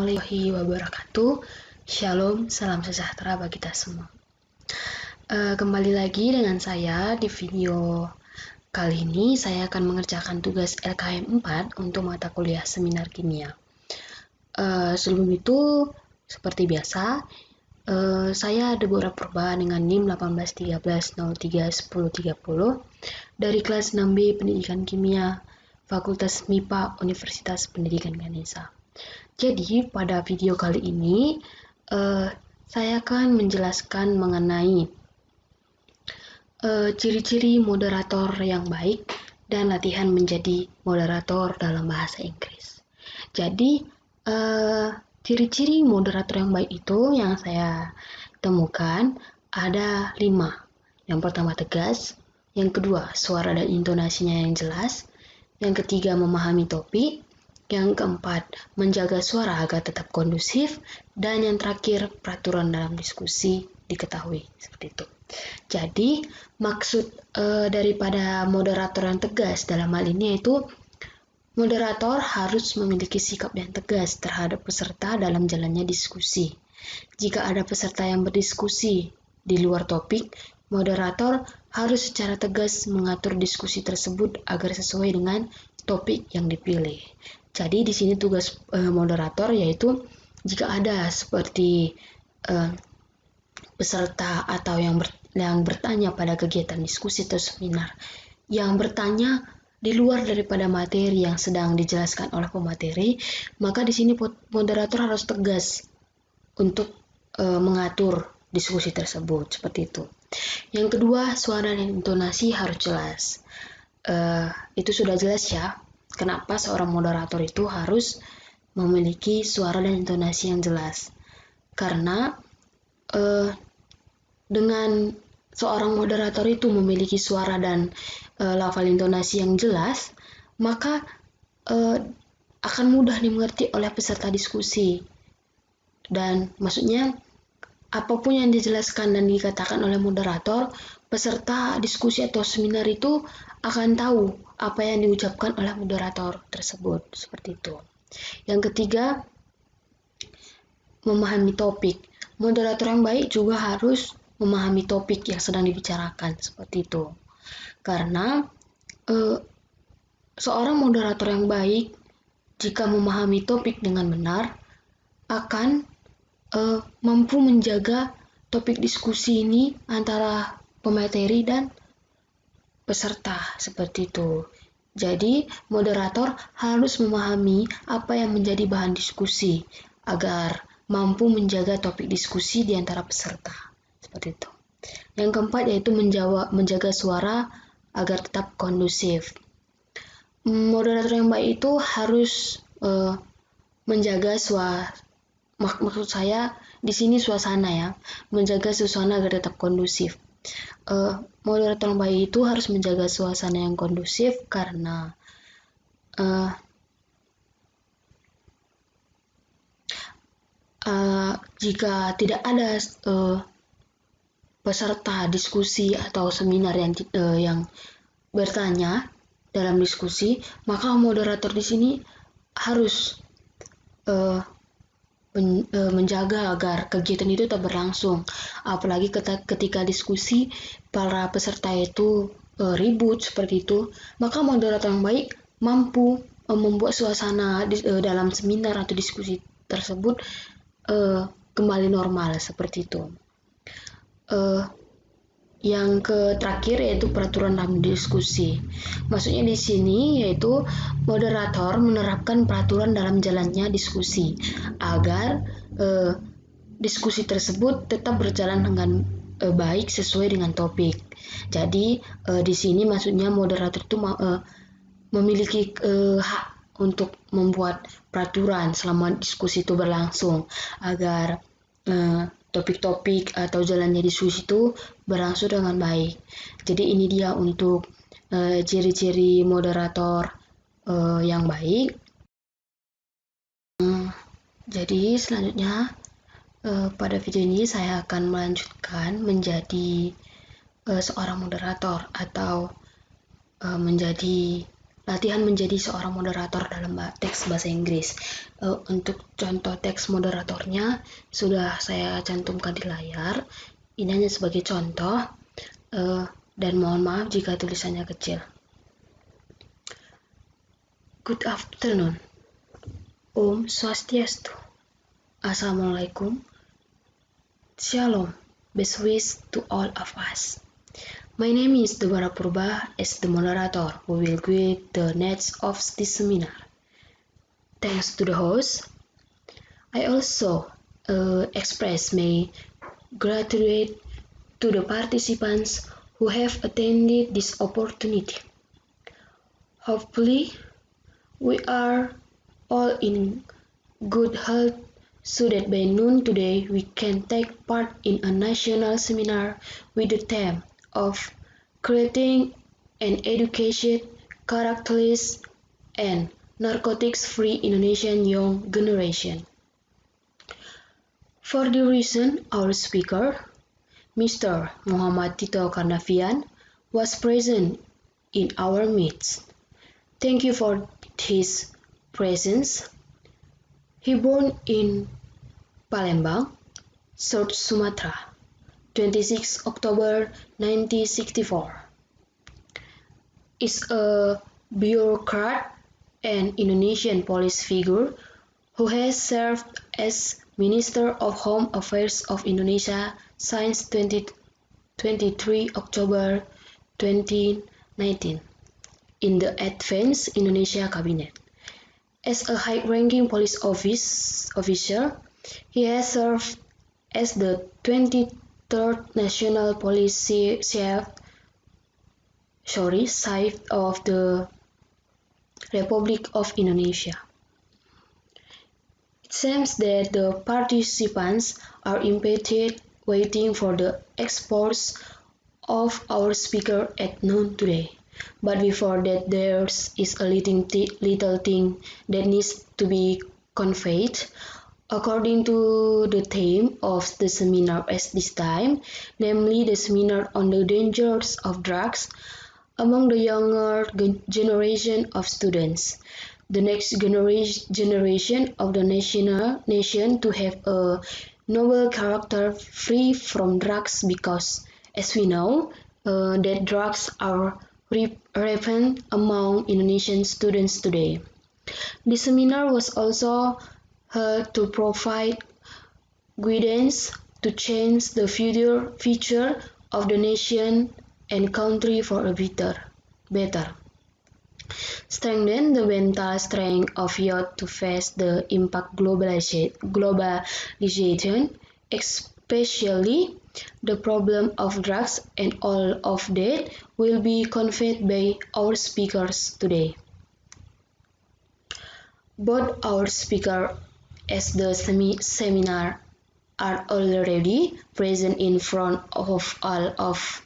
Assalamualaikum warahmatullahi wabarakatuh. Shalom, salam sejahtera bagi kita semua. Kembali lagi dengan saya di video kali ini. Saya akan mengerjakan tugas LKM 4 untuk mata kuliah seminar kimia. Sebelum itu, seperti biasa, saya ada beberapa perubahan dengan NIM 1813031030 dari kelas 6B Pendidikan Kimia Fakultas MIPA Universitas Pendidikan Ganesha. Jadi pada video kali ini saya akan menjelaskan mengenai ciri-ciri moderator yang baik dan latihan menjadi moderator dalam bahasa Inggris. Jadi ciri-ciri moderator yang baik itu yang saya temukan ada 5. Yang pertama tegas, yang kedua suara dan intonasinya yang jelas, yang ketiga memahami topik, yang keempat, menjaga suara agar tetap kondusif, dan yang terakhir, peraturan dalam diskusi diketahui. Seperti itu. Jadi, maksud daripada moderator yang tegas dalam hal ini yaitu moderator harus memiliki sikap yang tegas terhadap peserta dalam jalannya diskusi. Jika ada peserta yang berdiskusi di luar topik, moderator harus secara tegas mengatur diskusi tersebut agar sesuai dengan topik yang dipilih. Jadi di sini tugas moderator yaitu jika ada seperti peserta atau yang bertanya pada kegiatan diskusi atau seminar yang bertanya di luar daripada materi yang sedang dijelaskan oleh pemateri, maka di sini moderator harus tegas untuk mengatur diskusi tersebut seperti itu. Yang kedua, suara dan intonasi harus jelas. Itu sudah jelas ya. Kenapa seorang moderator itu harus memiliki suara dan intonasi yang jelas? Karena dengan seorang moderator itu memiliki suara dan lafal intonasi yang jelas, maka akan mudah dimengerti oleh peserta diskusi. Dan maksudnya apapun yang dijelaskan dan dikatakan oleh moderator, peserta diskusi atau seminar itu akan tahu apa yang diucapkan oleh moderator tersebut, seperti itu. Yang ketiga, memahami topik. Moderator yang baik juga harus memahami topik yang sedang dibicarakan, seperti itu. Karena seorang moderator yang baik jika memahami topik dengan benar akan mampu menjaga topik diskusi ini antara pemateri dan peserta, seperti itu. Jadi, moderator harus memahami apa yang menjadi bahan diskusi agar mampu menjaga topik diskusi di antara peserta, seperti itu. Yang keempat yaitu menjaga suara agar tetap kondusif. Moderator yang baik itu harus menjaga maksud saya di sini suasana ya, menjaga suasana agar tetap kondusif. Moderator yang baik itu harus menjaga suasana yang kondusif karena jika tidak ada peserta diskusi atau seminar yang bertanya dalam diskusi, maka moderator di sini harus menjaga agar kegiatan itu tetap berlangsung. Apalagi ketika diskusi para peserta itu ribut seperti itu, maka moderator yang baik mampu membuat suasana dalam seminar atau diskusi tersebut kembali normal, seperti itu. Yang terakhir yaitu peraturan dalam diskusi. Maksudnya di sini yaitu moderator menerapkan peraturan dalam jalannya diskusi agar diskusi tersebut tetap berjalan dengan baik sesuai dengan topik. Jadi di sini maksudnya moderator itu memiliki hak untuk membuat peraturan selama diskusi itu berlangsung agar topik-topik atau jalannya diskusi itu berlangsung dengan baik. Jadi ini dia untuk ciri-ciri moderator yang baik. Jadi selanjutnya pada video ini saya akan melanjutkan menjadi seorang moderator atau menjadi latihan menjadi seorang moderator dalam teks bahasa Inggris. Untuk contoh teks moderatornya sudah saya cantumkan di layar. Ini hanya sebagai contoh, dan mohon maaf jika tulisannya kecil. Good afternoon. Om Swastiastu. Assalamualaikum. Shalom. Best wishes to all of us. My name is Debara Purba as the moderator who will guide the next of this seminar. Thanks to the host, I also express my gratitude to the participants who have attended this opportunity. Hopefully, we are all in good health so that by noon today we can take part in a national seminar with the theme of creating an educated, characterless, and narcotics-free Indonesian young generation. For the reason, our speaker, Mr. Muhammad Tito Karnavian, was present in our midst. Thank you for his presence. He born in Palembang, South Sumatra, 26 October 1964. Is a bureaucrat and Indonesian police figure who has served as Minister of Home Affairs of Indonesia since 23 October 2019 in the Advanced Indonesia Cabinet. As a high-ranking police officer, he has served as the 23rd National Police Chief of the Republic of Indonesia. It seems that the participants are impatient waiting for the exports of our speaker at noon today. But before that, there is a little thing that needs to be conveyed. According to the theme of the seminar at this time, namely the seminar on the dangers of drugs among the younger generation of students, the next generation of the nation to have a noble character free from drugs, because, as we know, that drugs are rampant among Indonesian students today. The seminar was also held to provide guidance to change the future of the nation and country for a better. Strengthen the mental strength of youth to face the impact globalization, especially the problem of drugs, and all of that will be conveyed by our speakers today. Both our speakers as the seminar are already present in front of all of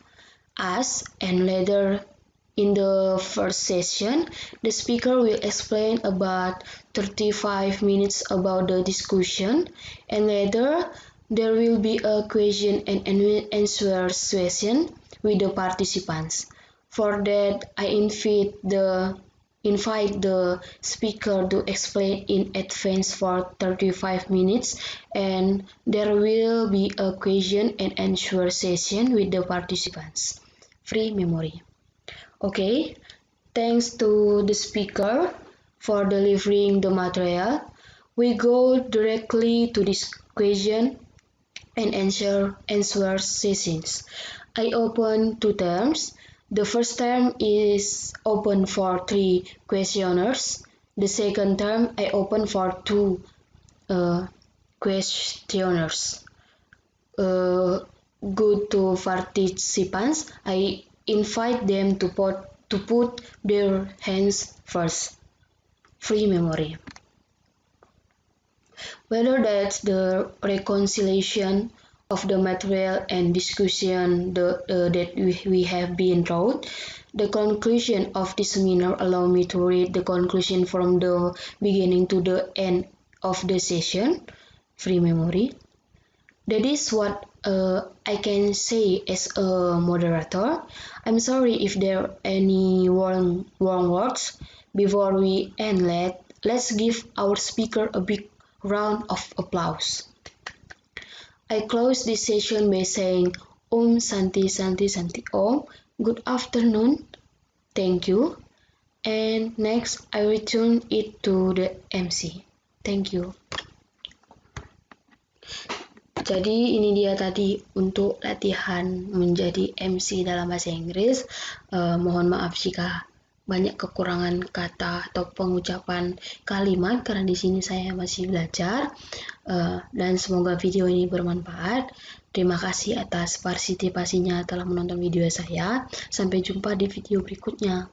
us, and later in the first session, the speaker will explain about 35 minutes about the discussion, and later there will be a question and answer session with the participants. For that, I invite the speaker to explain in advance for 35 minutes, and there will be a question and answer session with the participants. Free memory. Okay, thanks to the speaker for delivering the material. We go directly to this question and answer sessions. I open two terms. The first term is open for 3 questioners. The second term I open for 2 questioners. Good to participants, I invite them to put their hands first. Free memory. Whether that's the reconciliation of the material and discussion that we have been through, the conclusion of this seminar, allow me to read the conclusion from the beginning to the end of the session. Free memory. That is what I can say as a moderator. I'm sorry if there are any wrong words. before we end, let's give our speaker a big round of applause. I close this session by saying Om Santi Santi Santi Om. Good afternoon. Thank you. And next, I return it to the MC. Thank you. Jadi ini dia tadi untuk latihan menjadi MC dalam bahasa Inggris. Mohon maaf jika banyak kekurangan kata atau pengucapan kalimat karena di sini saya masih belajar. Dan semoga video ini bermanfaat. Terima kasih atas partisipasinya telah menonton video saya. Sampai jumpa di video berikutnya.